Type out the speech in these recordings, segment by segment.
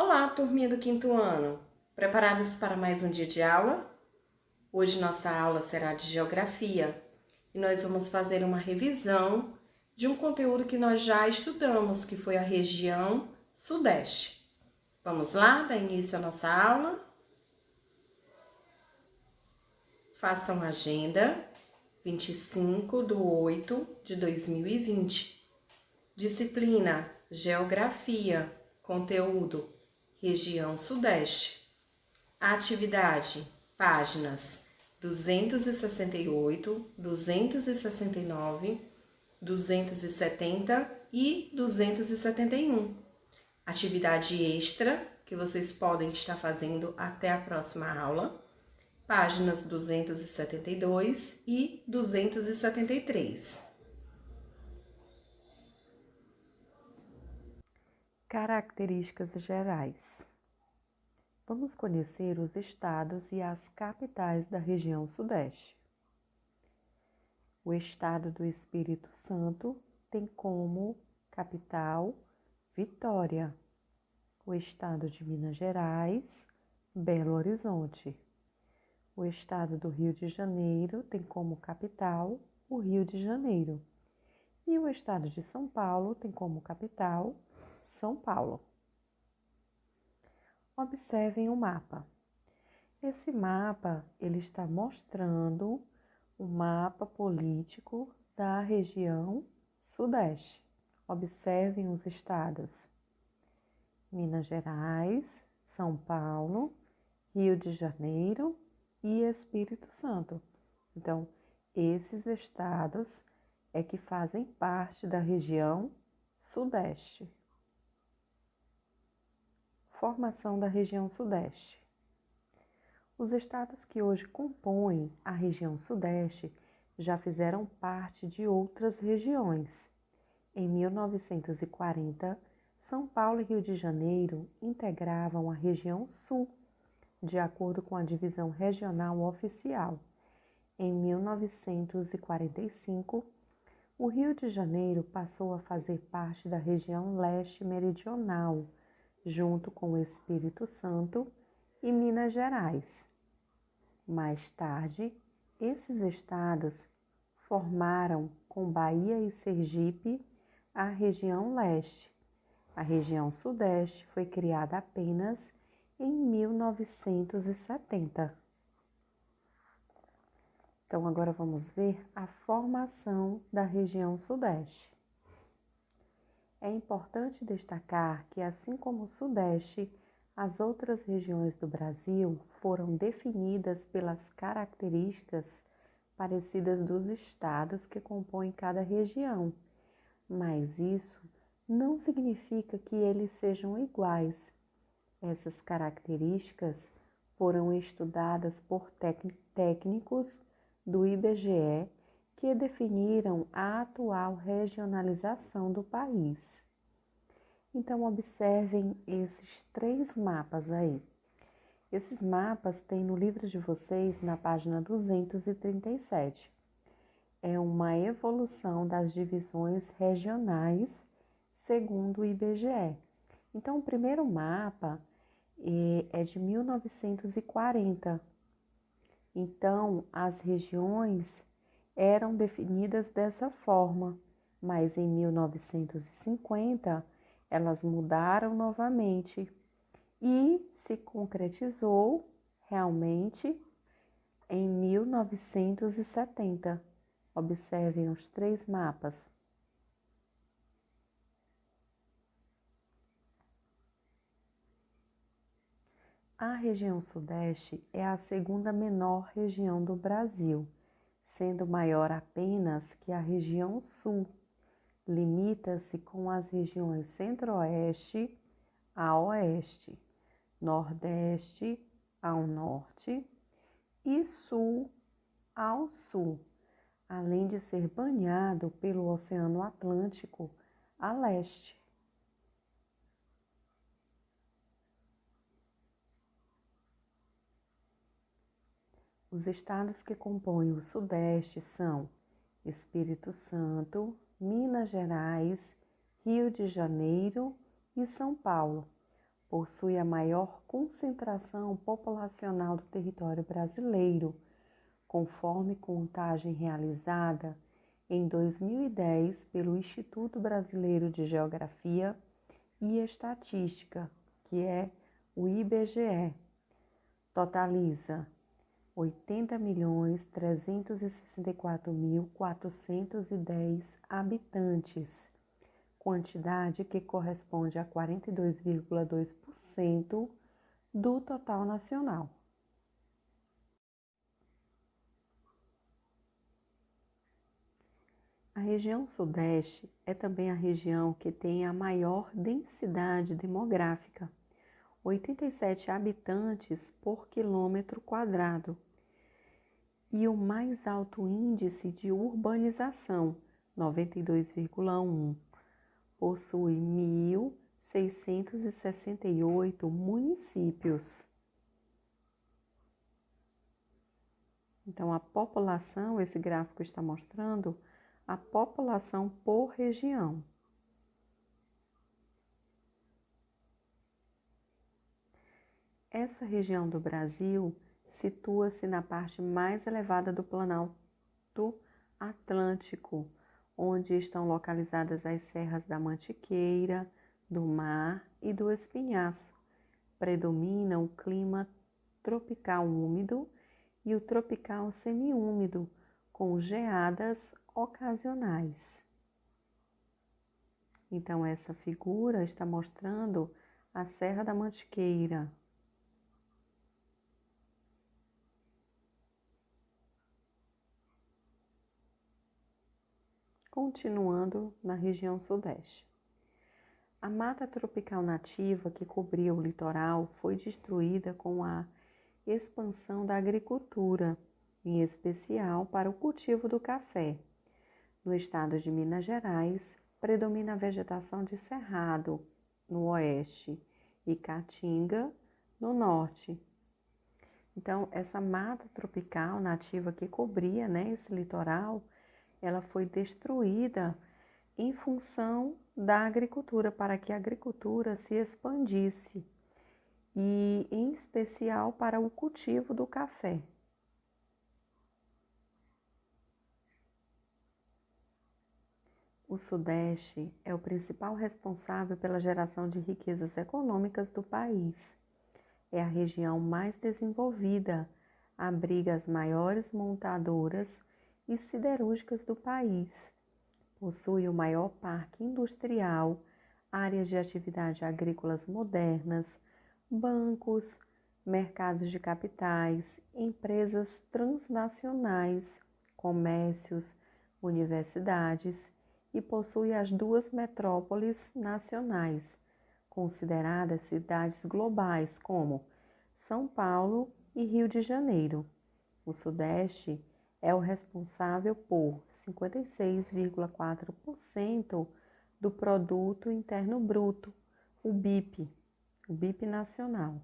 Olá, turminha do quinto ano! Preparados para mais um dia de aula? Hoje nossa aula será de Geografia e nós vamos fazer uma revisão de um conteúdo que nós já estudamos, que foi a região Sudeste. Vamos lá, dar início à nossa aula? Façam agenda 25/8/2020. Disciplina Geografia, conteúdo Região Sudeste. Atividade, páginas 268, 269, 270 e 271. Atividade extra que vocês podem estar fazendo até a próxima aula, páginas 272 e 273. Características gerais. Vamos conhecer os estados e as capitais da região Sudeste. O estado do Espírito Santo tem como capital Vitória. O estado de Minas Gerais, Belo Horizonte. O estado do Rio de Janeiro tem como capital o Rio de Janeiro. E o estado de São Paulo tem como capital São Paulo. Observem o mapa. Esse mapa ele está mostrando o mapa político da região Sudeste. Observem os estados: Minas Gerais, São Paulo, Rio de Janeiro e Espírito Santo. Então, esses estados é que fazem parte da região Sudeste. Formação da região Sudeste. Os estados que hoje compõem a região Sudeste já fizeram parte de outras regiões. Em 1940, São Paulo e Rio de Janeiro integravam a região Sul, de acordo com a divisão regional oficial. Em 1945, o Rio de Janeiro passou a fazer parte da região Leste Meridional, junto com o Espírito Santo e Minas Gerais. Mais tarde, esses estados formaram, com Bahia e Sergipe, a região Leste. A região Sudeste foi criada apenas em 1970. Então, agora vamos ver a formação da região Sudeste. É importante destacar que, assim como o Sudeste, as outras regiões do Brasil foram definidas pelas características parecidas dos estados que compõem cada região, mas isso não significa que eles sejam iguais. Essas características foram estudadas por técnicos do IBGE que definiram a atual regionalização do país. Então, observem esses 3 mapas aí. Esses mapas tem no livro de vocês, na página 237. É uma evolução das divisões regionais, segundo o IBGE. Então, o primeiro mapa é de 1940. Então, as regiões eram definidas dessa forma, mas em 1950 elas mudaram novamente e se concretizou realmente em 1970. Observem os 3 mapas. A região Sudeste é a segunda menor região do Brasil, sendo maior apenas que a região Sul. Limita-se com as regiões Centro-Oeste a Oeste, Nordeste ao Norte e Sul ao Sul, além de ser banhado pelo Oceano Atlântico a leste. Os estados que compõem o Sudeste são Espírito Santo, Minas Gerais, Rio de Janeiro e São Paulo. possui a maior concentração populacional do território brasileiro, conforme contagem realizada em 2010 pelo Instituto Brasileiro de Geografia e Estatística, que é o IBGE. Totaliza 80.364.410 habitantes, quantidade que corresponde a 42,2% do total nacional. A região Sudeste é também a região que tem a maior densidade demográfica, 87 habitantes por quilômetro quadrado, e o mais alto índice de urbanização, 92,1. Possui 1.668 municípios. Então, a população, esse gráfico está mostrando a população por região. Essa região do Brasil situa-se na parte mais elevada do Planalto Atlântico, onde estão localizadas as serras da Mantiqueira, do Mar e do Espinhaço. Predomina o clima tropical úmido e o tropical semiúmido, com geadas ocasionais. Então, essa figura está mostrando a Serra da Mantiqueira. Continuando na região Sudeste. A mata tropical nativa que cobria o litoral foi destruída com a expansão da agricultura, em especial para o cultivo do café. No estado de Minas Gerais, predomina a vegetação de cerrado, no oeste, e caatinga, no norte. Então, essa mata tropical nativa que cobria, esse litoral, ela foi destruída em função da agricultura, para que a agricultura se expandisse, e em especial para o cultivo do café. O Sudeste é o principal responsável pela geração de riquezas econômicas do país. É a região mais desenvolvida, abriga as maiores montadoras e siderúrgicas do país. Possui o maior parque industrial, áreas de atividade agrícolas modernas, bancos, mercados de capitais, empresas transnacionais, comércios, universidades, e possui as duas metrópoles nacionais, consideradas cidades globais, como São Paulo e Rio de Janeiro. O Sudeste é o responsável por 56,4% do Produto Interno Bruto, o BIP nacional.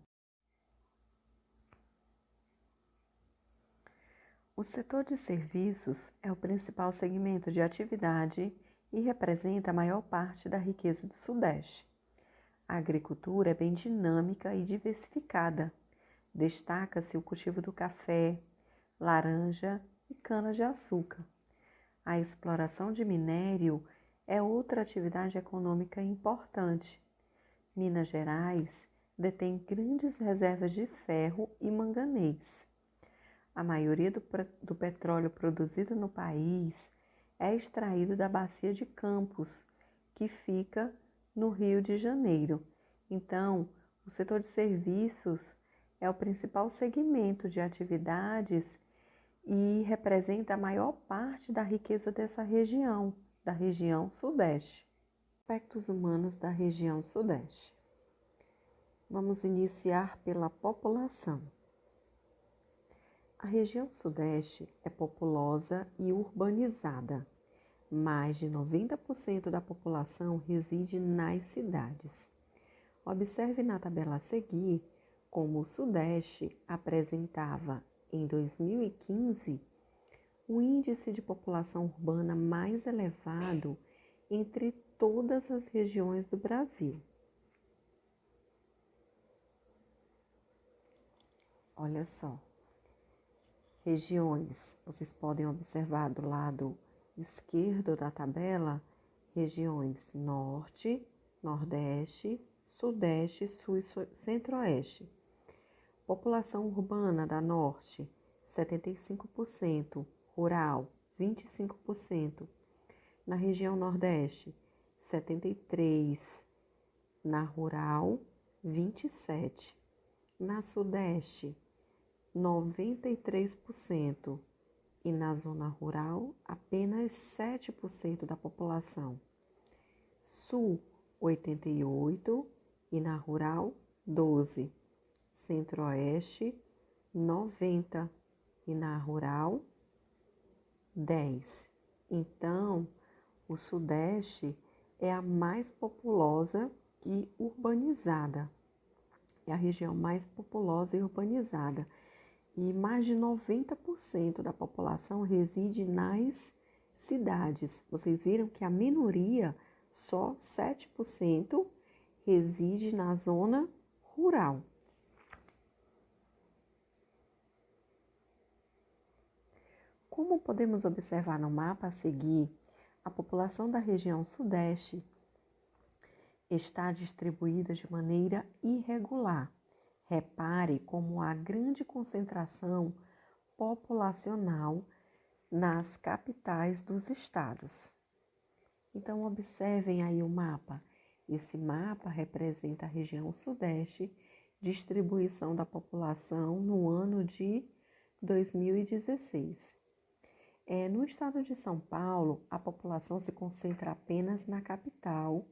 O setor de serviços é o principal segmento de atividade e representa a maior parte da riqueza do Sudeste. A agricultura é bem dinâmica e diversificada. Destaca-se o cultivo do café, laranja e cana-de-açúcar. A exploração de minério é outra atividade econômica importante. Minas Gerais detém grandes reservas de ferro e manganês. A maioria do petróleo produzido no país é extraído da Bacia de Campos, que fica no Rio de Janeiro. Então, o setor de serviços é o principal segmento de atividades e representa a maior parte da riqueza dessa região, da região Sudeste. Aspectos humanos da região Sudeste. Vamos iniciar pela população. A região Sudeste é populosa e urbanizada. Mais de 90% da população reside nas cidades. Observe na tabela a seguir como o Sudeste apresentava, em 2015, o índice de população urbana mais elevado entre todas as regiões do Brasil. olha só. Regiões, vocês podem observar do lado esquerdo da tabela, regiões Norte, Nordeste, Sudeste, Sul e Centro-Oeste. População urbana da Norte, 75%, rural, 25%. Na região Nordeste, 73%, na rural, 27%. Na Sudeste, 93%. E na zona rural, apenas 7% da população. Sul, 88% e na rural, 12%. Centro-Oeste, 90% e na rural, 10%. Então, o Sudeste é a mais populosa e urbanizada. É a região mais populosa e urbanizada. E mais de 90% da população reside nas cidades. Vocês viram que a minoria, só 7%, reside na zona rural. Como podemos observar no mapa a seguir, a população da região Sudeste está distribuída de maneira irregular. Repare como há grande concentração populacional nas capitais dos estados. Então, observem aí o mapa. Esse mapa representa a região Sudeste, distribuição da população no ano de 2016. No estado de São Paulo, a população se concentra apenas na capital,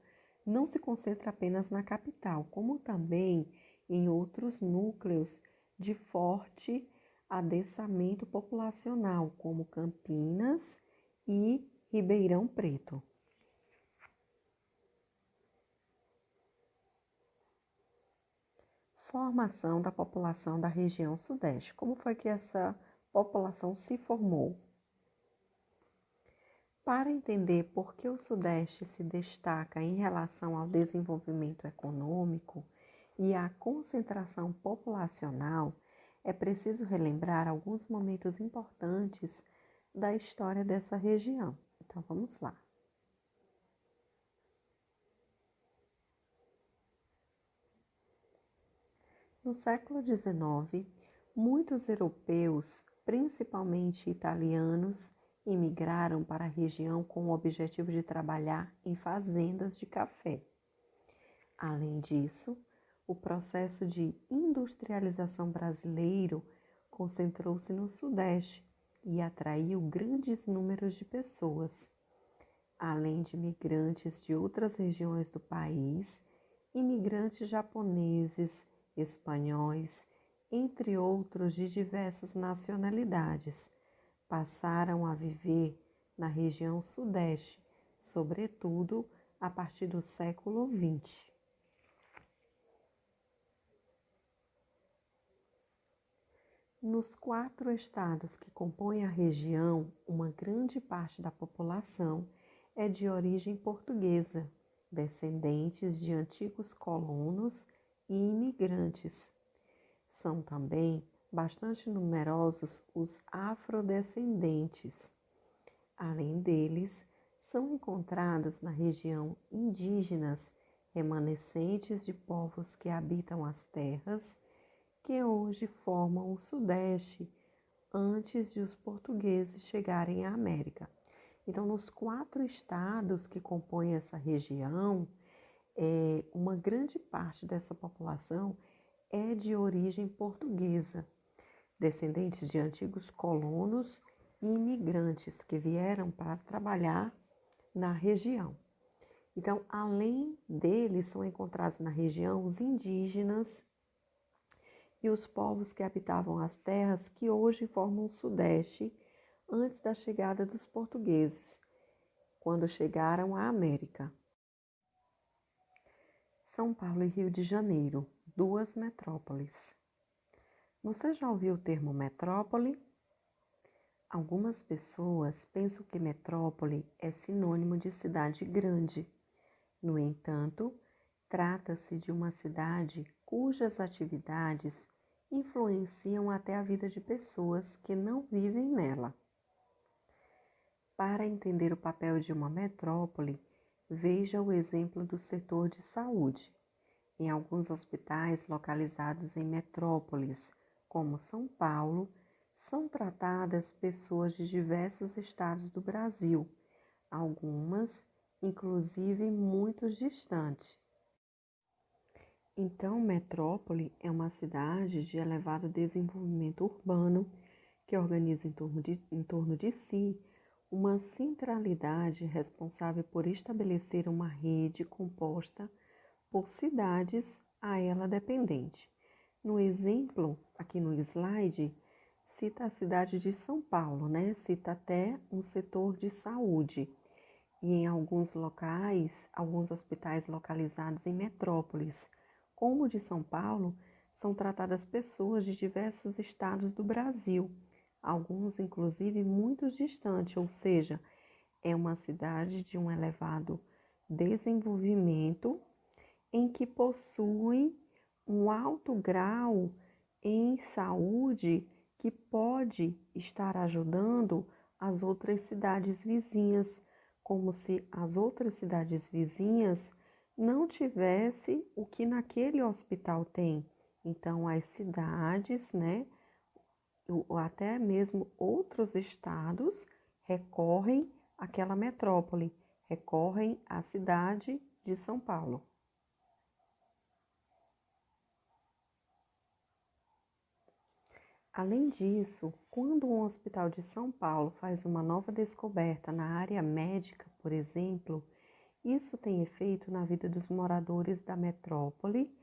não se concentra apenas na capital, como também em outros núcleos de forte adensamento populacional, como Campinas e Ribeirão Preto. Formação da população da região Sudeste. Como foi que essa população se formou? Para entender por que o Sudeste se destaca em relação ao desenvolvimento econômico e à concentração populacional, é preciso relembrar alguns momentos importantes da história dessa região. Então, vamos lá. No século XIX, muitos europeus, principalmente italianos, imigraram para a região com o objetivo de trabalhar em fazendas de café. Além disso, o processo de industrialização brasileiro concentrou-se no Sudeste e atraiu grandes números de pessoas. Além de imigrantes de outras regiões do país, imigrantes japoneses, espanhóis, entre outros de diversas nacionalidades, passaram a viver na região Sudeste, sobretudo a partir do século XX. Nos 4 estados que compõem a região, uma grande parte da população é de origem portuguesa, descendentes de antigos colonos e imigrantes. São também bastante numerosos os afrodescendentes. Além deles, são encontrados na região indígenas remanescentes de povos que habitam as terras que hoje formam o Sudeste antes de os portugueses chegarem à América. Então, nos 4 estados que compõem essa região, uma grande parte dessa população é de origem portuguesa, descendentes de antigos colonos e imigrantes que vieram para trabalhar na região. Então, além deles, são encontrados na região os indígenas e os povos que habitavam as terras que hoje formam o Sudeste antes da chegada dos portugueses, quando chegaram à América. São Paulo e Rio de Janeiro, 2 metrópoles. Você já ouviu o termo metrópole? Algumas pessoas pensam que metrópole é sinônimo de cidade grande. No entanto, trata-se de uma cidade cujas atividades influenciam até a vida de pessoas que não vivem nela. Para entender o papel de uma metrópole, veja o exemplo do setor de saúde. Em alguns hospitais localizados em metrópoles, como São Paulo, são tratadas pessoas de diversos estados do Brasil, algumas, inclusive, muito distantes. Então, metrópole é uma cidade de elevado desenvolvimento urbano que organiza em torno de si uma centralidade responsável por estabelecer uma rede composta por cidades a ela dependente. No exemplo, aqui no slide, cita a cidade de São Paulo, né? Cita até um setor de saúde. E em alguns locais, alguns hospitais localizados em metrópoles, como o de São Paulo, são tratadas pessoas de diversos estados do Brasil, alguns inclusive muito distantes, ou seja, é uma cidade de um elevado desenvolvimento em que possuem um alto grau em saúde que pode estar ajudando as outras cidades vizinhas, como se as outras cidades vizinhas não tivessem o que naquele hospital tem. Então, as cidades, né, ou até mesmo outros estados recorrem àquela metrópole, recorrem à cidade de São Paulo. Além disso, quando um hospital de São Paulo faz uma nova descoberta na área médica, por exemplo, isso tem efeito na vida dos moradores da metrópole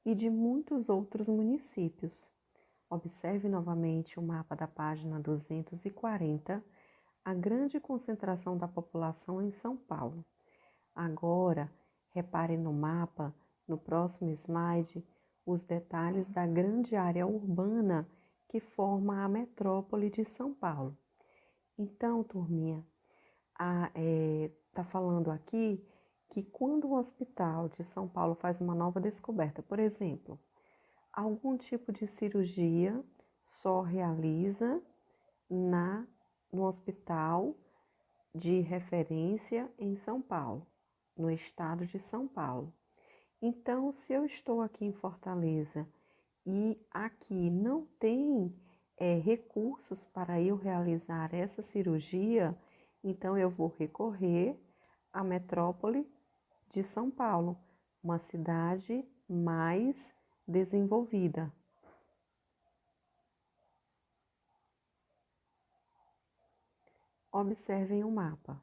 e de muitos outros municípios. Observe novamente o mapa da página 240, a grande concentração da população em São Paulo. Agora, repare no mapa, no próximo slide, os detalhes da grande área urbana que forma a metrópole de São Paulo. Então, turminha, está falando aqui que quando o hospital de São Paulo faz uma nova descoberta, por exemplo, algum tipo de cirurgia só realiza no hospital de referência em São Paulo, no estado de São Paulo. Então, se eu estou aqui em Fortaleza e aqui não tem recursos para eu realizar essa cirurgia, então eu vou recorrer à metrópole de São Paulo, uma cidade mais desenvolvida. Observem o mapa.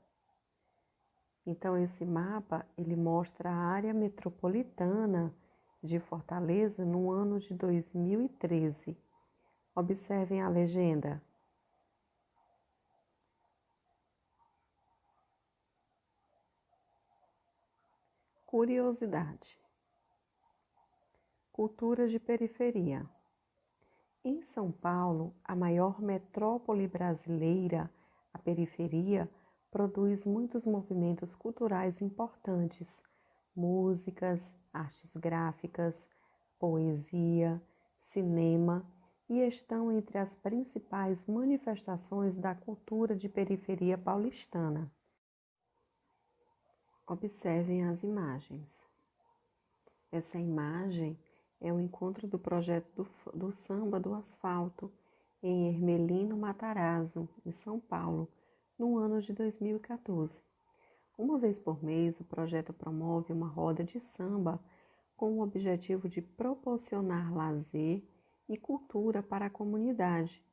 Então, esse mapa, ele mostra a área metropolitana de Fortaleza no ano de 2013. Observem a legenda. Curiosidade. Cultura de periferia. Em São Paulo, a maior metrópole brasileira, a periferia, produz muitos movimentos culturais importantes, músicas, artes gráficas, poesia, cinema, e estão entre as principais manifestações da cultura de periferia paulistana. Observem as imagens. Essa imagem é o encontro do projeto do Samba do Asfalto em Hermelino Matarazzo, em São Paulo, no ano de 2014. Uma vez por mês, o projeto promove uma roda de samba com o objetivo de proporcionar lazer e cultura para a comunidade,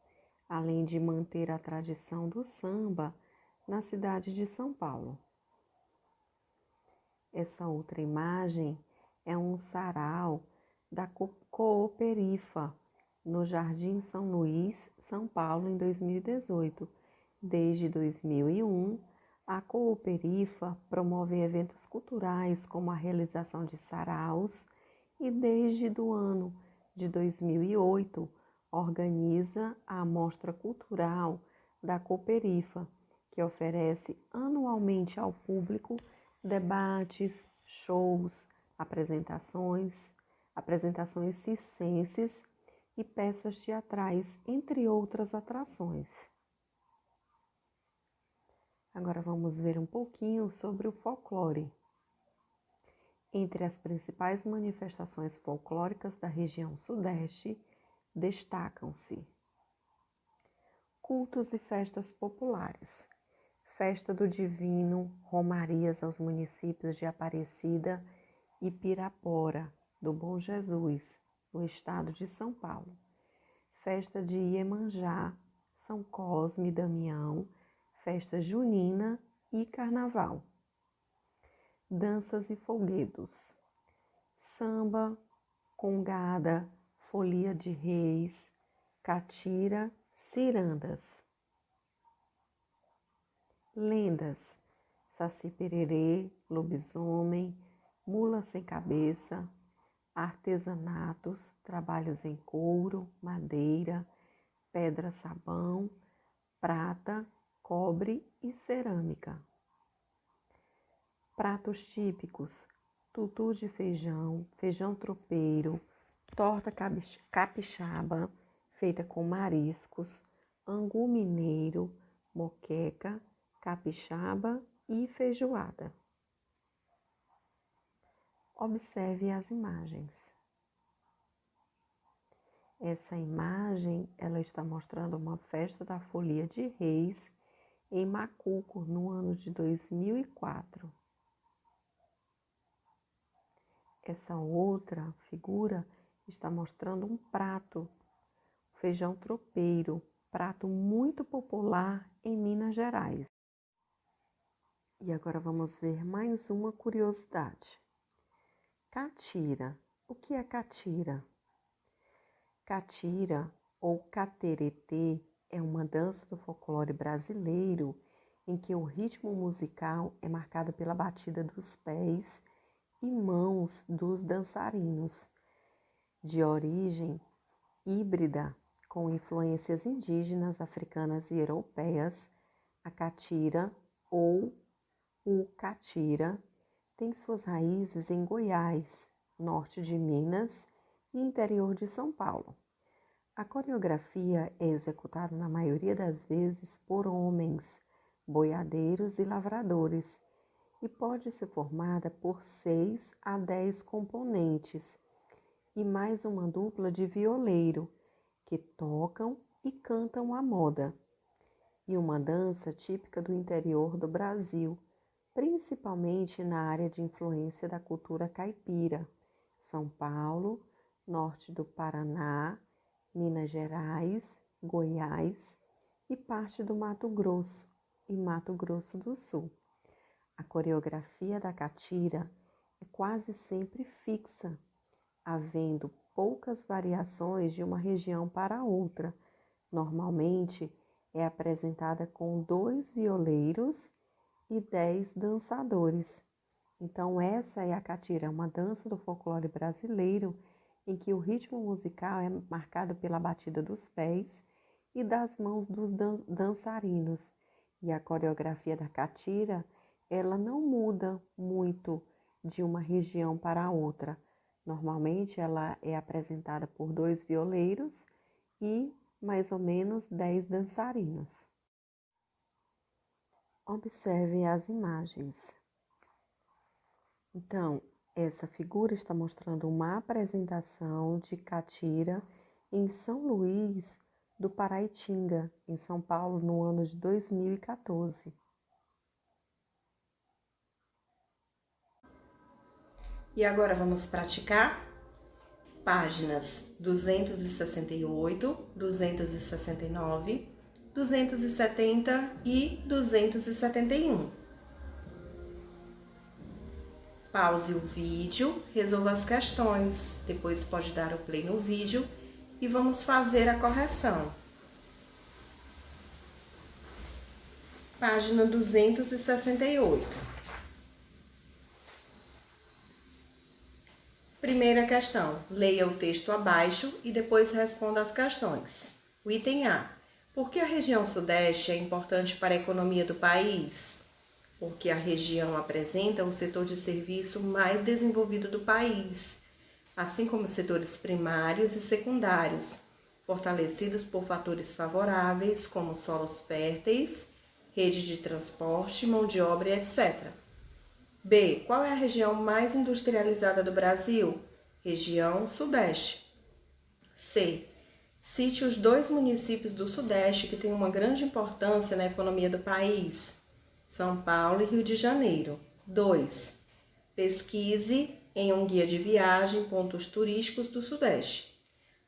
além de manter a tradição do samba na cidade de São Paulo. Essa outra imagem é um sarau da Cooperifa, no Jardim São Luís, São Paulo, em 2018. Desde 2001, a Cooperifa promove eventos culturais como a realização de saraus e desde o ano de 2008 organiza a Mostra Cultural da Cooperifa, que oferece anualmente ao público debates, shows, apresentações circenses e peças teatrais, entre outras atrações. Agora vamos ver um pouquinho sobre o folclore. Entre as principais manifestações folclóricas da região Sudeste, destacam-se cultos e festas populares, Festa do Divino, romarias aos municípios de Aparecida e Pirapora, do Bom Jesus, no estado de São Paulo, Festa de Iemanjá, São Cosme e Damião, Festa Junina e Carnaval. Danças e folguedos, samba, congada, folia de reis, catira, cirandas. Lendas, Saci Pererê, lobisomem, mula sem cabeça, artesanatos, trabalhos em couro, madeira, pedra-sabão, prata, cobre e cerâmica. Pratos típicos, tutu de feijão, feijão tropeiro, torta capixaba, feita com mariscos, angu mineiro, moqueca, capixaba e feijoada. Observe as imagens. Essa imagem, ela está mostrando uma festa da Folia de Reis em Macuco, no ano de 2004. Essa outra figura está mostrando um prato, feijão tropeiro, prato muito popular em Minas Gerais. E agora vamos ver mais uma curiosidade. Catira. O que é catira? Catira ou cateretê é uma dança do folclore brasileiro em que o ritmo musical é marcado pela batida dos pés e mãos dos dançarinos, de origem híbrida com influências indígenas, africanas e europeias. A catira ou o catira tem suas raízes em Goiás, norte de Minas e interior de São Paulo. A coreografia é executada na maioria das vezes por homens, boiadeiros e lavradores, e pode ser formada por 6 a 10 componentes e mais uma dupla de violeiro, que tocam e cantam a moda, e uma dança típica do interior do Brasil, principalmente na área de influência da cultura caipira, São Paulo, norte do Paraná, Minas Gerais, Goiás e parte do Mato Grosso e Mato Grosso do Sul. A coreografia da catira é quase sempre fixa, havendo poucas variações de uma região para outra. Normalmente é apresentada com 2 violeiros e 10 dançadores. Então essa é a catira, uma dança do folclore brasileiro em que o ritmo musical é marcado pela batida dos pés e das mãos dos dançarinos. E a coreografia da catira, ela não muda muito de uma região para outra. Normalmente ela é apresentada por 2 violeiros e mais ou menos 10 dançarinos. Observe as imagens. Então, essa figura está mostrando uma apresentação de catira em São Luís do Paraitinga, em São Paulo, no ano de 2014. E agora vamos praticar páginas 268, 269, 270 e 271. Pause o vídeo, resolva as questões, depois pode dar o play no vídeo e vamos fazer a correção. Página 268. Primeira questão, leia o texto abaixo e depois responda as questões. O item A. Por que a região Sudeste é importante para a economia do país? Porque a região apresenta o setor de serviço mais desenvolvido do país. assim como os setores primários e secundários, fortalecidos por fatores favoráveis como solos férteis, rede de transporte, mão de obra e etc. B. Qual é a região mais industrializada do Brasil? Região Sudeste. C. Cite os 2 municípios do Sudeste que têm uma grande importância na economia do país: São Paulo e Rio de Janeiro. 2. Pesquise em um guia de viagem pontos turísticos do Sudeste.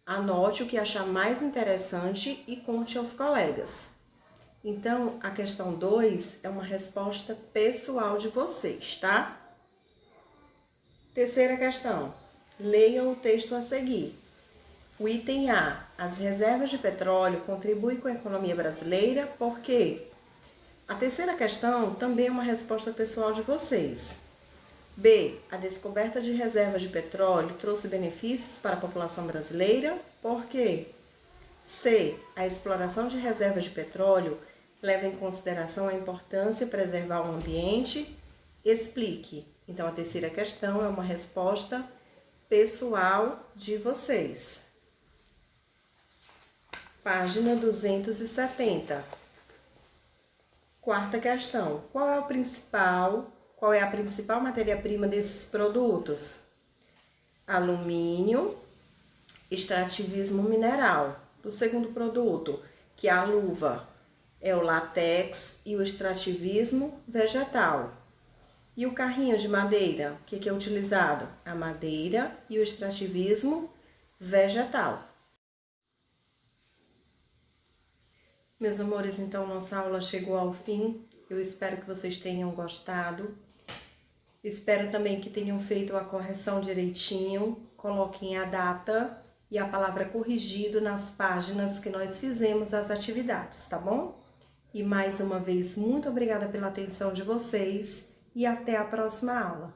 Anote o que achar mais interessante e conte aos colegas. Então, a questão 2 é uma resposta pessoal de vocês, tá? Terceira questão. Leia o texto a seguir. O item A. As reservas de petróleo contribuem com a economia brasileira, por quê? A terceira questão também é uma resposta pessoal de vocês. B. A descoberta de reservas de petróleo trouxe benefícios para a população brasileira, por quê? C. A exploração de reservas de petróleo leva em consideração a importância de preservar o ambiente. Explique. Então, a terceira questão é uma resposta pessoal de vocês. Página 270. Quarta questão. Qual é a principal matéria-prima desses produtos? Alumínio, extrativismo mineral. O segundo produto, que é a luva, é o látex e o extrativismo vegetal. E o carrinho de madeira, o que é utilizado? A madeira e o extrativismo vegetal. Meus amores, então nossa aula chegou ao fim. Eu espero que vocês tenham gostado. Espero também que tenham feito a correção direitinho. Coloquem a data e a palavra corrigido nas páginas que nós fizemos as atividades, tá bom? E mais uma vez, muito obrigada pela atenção de vocês e até a próxima aula.